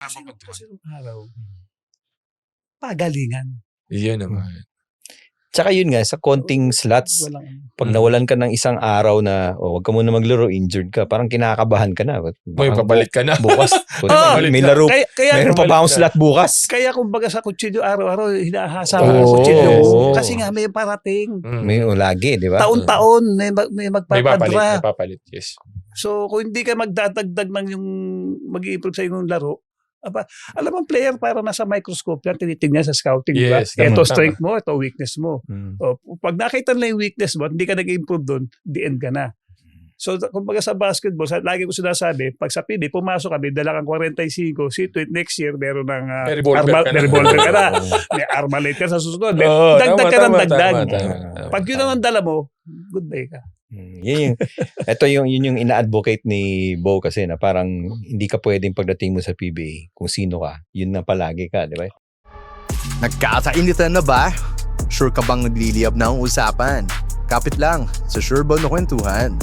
Kasi nung araw, pagalingan. Iyon naman. Tsaka yun nga, sa konting slots, pag nawalan ka ng isang araw na wag ka muna maglaro, injured ka, parang kinakabahan ka na. May papalit ka na. Bukas, may na. laro, mayroon pa ba akong slot bukas? Kaya kumbaga sa kutsilyo, araw-araw, hinahasa Oo. ang kutsilyo. Kasi nga may parating. May lagi, di ba? Taon-taon, may May magpapadra. papalit, yes. So, kung hindi ka magdadagdag ng yung mag-i-improve sa yung laro, alam mo, player para nasa microscope yan, tinitignan sa scouting. Yes, diba? Ito tama. strength mo, ito weakness mo. O, pag nakita nila yung weakness mo, hindi ka nag-improve doon, the end ka na. So, kumbaga sa basketball, lagi ko sinasabi, pag sa PB, pumasok kami, dala kang 45, see to it next year, meron ng revolver ka na. May armalate ka sa susunod. Dagdag ka ng dagdag. Pag yun ang dala mo, goodbye ka. Yun yung ina-advocate ni Bo kasi na parang hindi ka pwedeng pagdating mo sa PBA kung sino ka, yun na palagi ka, di ba? Nagkakainitan na ba? Sure ka bang nagliliyab na ang usapan? Kapit lang sa Sureball na Kwentuhan.